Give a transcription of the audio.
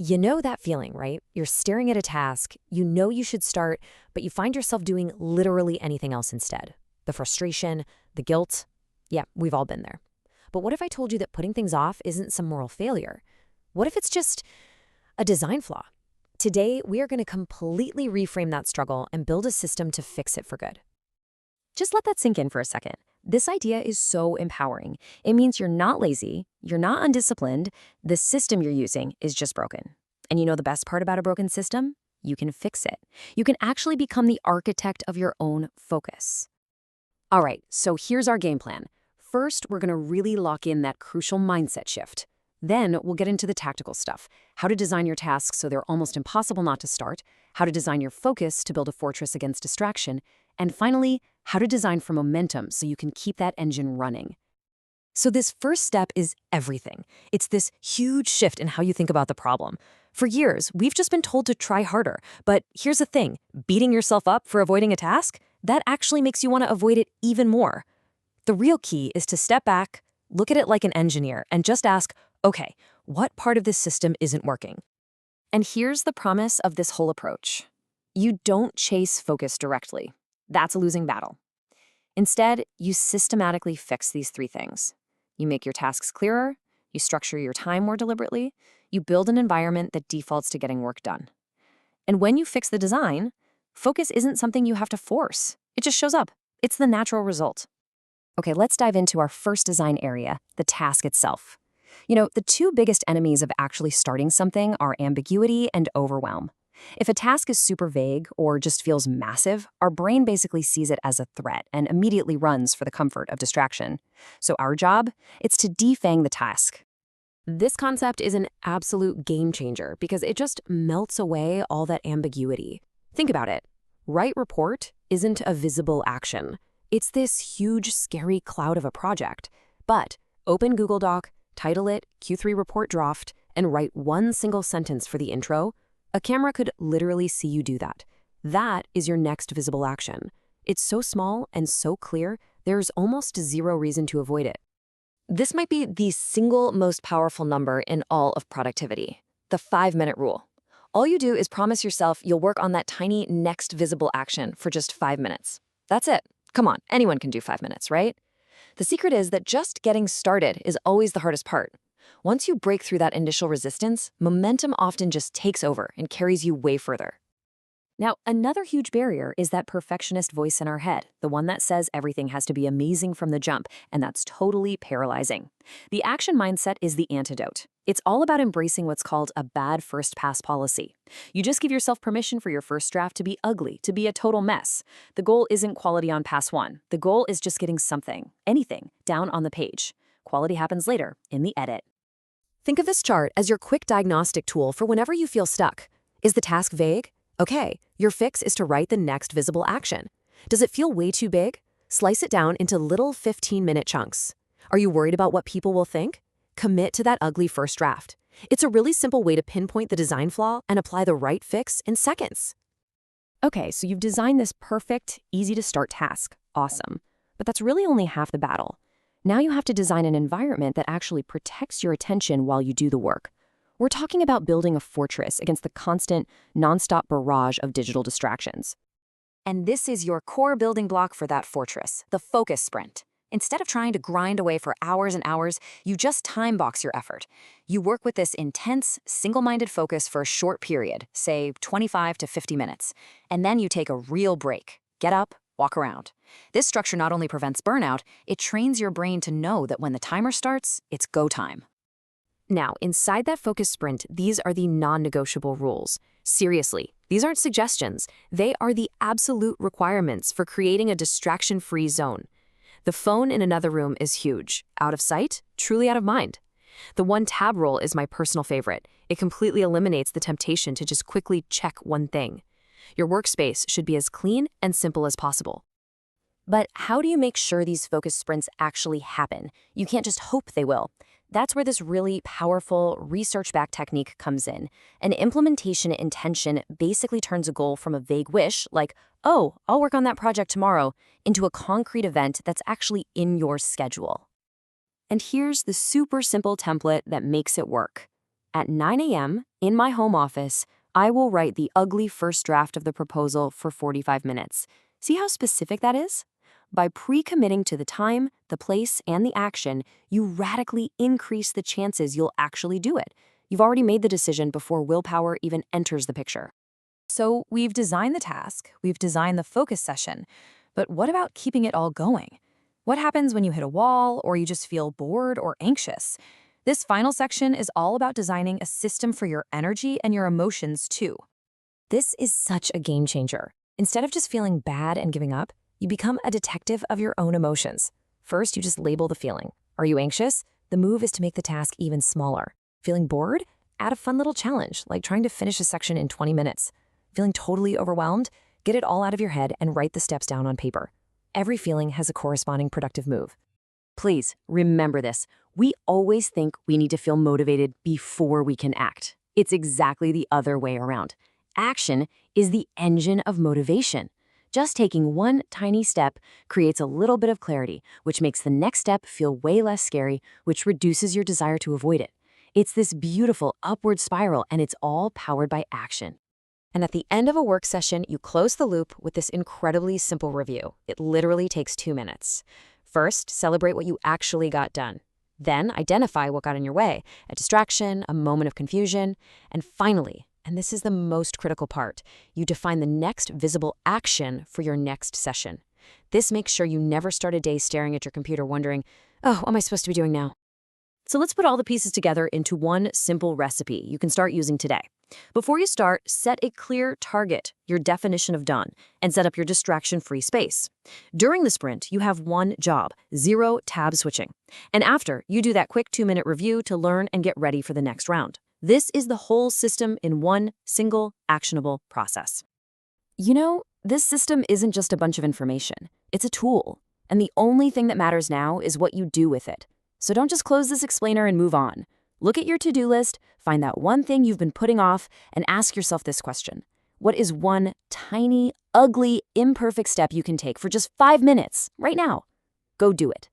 You know that feeling, right? You're staring at a task, you know you should start, but you find yourself doing literally anything else instead. The frustration, the guilt. Yeah, we've all been there. But what if I told you that putting things off isn't some moral failure? What if it's just a design flaw? Today, we are going to completely reframe that struggle and build a system to fix it for good. Just let that sink in for a second. This idea is so empowering. It means you're not lazy, you're not undisciplined, the system you're using is just broken. And you know the best part about a broken system? You can fix it. You can actually become the architect of your own focus. All right, so here's our game plan. First, we're going to really lock in that crucial mindset shift. Then we'll get into the tactical stuff, how to design your tasks so they're almost impossible not to start, how to design your focus to build a fortress against distraction, and finally, how to design for momentum so you can keep that engine running. So this first step is everything. It's this huge shift in how you think about the problem. For years, we've just been told to try harder, but here's the thing, beating yourself up for avoiding a task, that actually makes you want to avoid it even more. The real key is to step back, look at it like an engineer, and just ask, okay, what part of this system isn't working? And here's the promise of this whole approach. You don't chase focus directly. That's a losing battle. Instead, you systematically fix these three things. You make your tasks clearer, you structure your time more deliberately, you build an environment that defaults to getting work done. And when you fix the design, focus isn't something you have to force. It just shows up. It's the natural result. Okay, let's dive into our first design area, the task itself. You know, the two biggest enemies of actually starting something are ambiguity and overwhelm. If a task is super vague or just feels massive, our brain basically sees it as a threat and immediately runs for the comfort of distraction. So our job, it's to defang the task. This concept is an absolute game changer because it just melts away all that ambiguity. Think about it. Write report isn't a visible action. It's this huge, scary cloud of a project. But open Google Doc, title it Q3 report draft, and write one single sentence for the intro. A camera could literally see you do that. That is your next visible action. It's so small and so clear, there's almost zero reason to avoid it. This might be the single most powerful number in all of productivity, the 5-minute rule. All you do is promise yourself you'll work on that tiny next visible action for just 5 minutes. That's it. Come on, anyone can do 5 minutes, right? The secret is that just getting started is always the hardest part. Once you break through that initial resistance, momentum often just takes over and carries you way further. Now, another huge barrier is that perfectionist voice in our head, the one that says everything has to be amazing from the jump, and that's totally paralyzing. The action mindset is the antidote. It's all about embracing what's called a bad first pass policy. You just give yourself permission for your first draft to be ugly, to be a total mess. The goal isn't quality on pass one. The goal is just getting something, anything, down on the page. Quality happens later, in the edit. Think of this chart as your quick diagnostic tool for whenever you feel stuck. Is the task vague? Okay, your fix is to write the next visible action. Does it feel way too big? Slice it down into little 15-minute chunks. Are you worried about what people will think? Commit to that ugly first draft. It's a really simple way to pinpoint the design flaw and apply the right fix in seconds. Okay, so you've designed this perfect, easy-to-start task. Awesome. But that's really only half the battle. Now you have to design an environment that actually protects your attention while you do the work. We're talking about building a fortress against the constant, nonstop barrage of digital distractions. And this is your core building block for that fortress, the focus sprint. Instead of trying to grind away for hours and hours, you just time box your effort. You work with this intense, single-minded focus for a short period, say 25 to 50 minutes, and then you take a real break. Get up, walk around. This structure not only prevents burnout, it trains your brain to know that when the timer starts, it's go time. Now, inside that focus sprint, these are the non-negotiable rules. Seriously, these aren't suggestions. They are the absolute requirements for creating a distraction-free zone. The phone in another room is huge. Out of sight, truly out of mind. The one-tab rule is my personal favorite. It completely eliminates the temptation to just quickly check one thing. Your workspace should be as clean and simple as possible. But how do you make sure these focus sprints actually happen? You can't just hope they will. That's where this really powerful, research-backed technique comes in. An implementation intention basically turns a goal from a vague wish, like, oh, I'll work on that project tomorrow, into a concrete event that's actually in your schedule. And here's the super simple template that makes it work. At 9 a.m., in my home office, I will write the ugly first draft of the proposal for 45 minutes. See how specific that is? By pre-committing to the time, the place, and the action, you radically increase the chances you'll actually do it. You've already made the decision before willpower even enters the picture. So we've designed the task, we've designed the focus session, but what about keeping it all going? What happens when you hit a wall or you just feel bored or anxious? This final section is all about designing a system for your energy and your emotions too. This is such a game changer. Instead of just feeling bad and giving up, you become a detective of your own emotions. First, you just label the feeling. Are you anxious? The move is to make the task even smaller. Feeling bored? Add a fun little challenge, like trying to finish a section in 20 minutes. Feeling totally overwhelmed? Get it all out of your head and write the steps down on paper. Every feeling has a corresponding productive move. Please remember this. We always think we need to feel motivated before we can act. It's exactly the other way around. Action is the engine of motivation. Just taking one tiny step creates a little bit of clarity, which makes the next step feel way less scary, which reduces your desire to avoid it. It's this beautiful upward spiral, and it's all powered by action. And at the end of a work session, you close the loop with this incredibly simple review. It literally takes 2 minutes. First, celebrate what you actually got done. Then, identify what got in your way, a distraction, a moment of confusion. And finally, and this is the most critical part, you define the next visible action for your next session. This makes sure you never start a day staring at your computer wondering, oh, what am I supposed to be doing now? So let's put all the pieces together into one simple recipe you can start using today. Before you start, set a clear target, your definition of done, and set up your distraction-free space. During the sprint, you have one job, 0 tab switching. And after, you do that quick 2-minute review to learn and get ready for the next round. This is the whole system in one single, actionable process. You know, this system isn't just a bunch of information. It's a tool. And the only thing that matters now is what you do with it. So don't just close this explainer and move on. Look at your to-do list, find that one thing you've been putting off, and ask yourself this question. What is one tiny, ugly, imperfect step you can take for just 5 minutes right now? Go do it.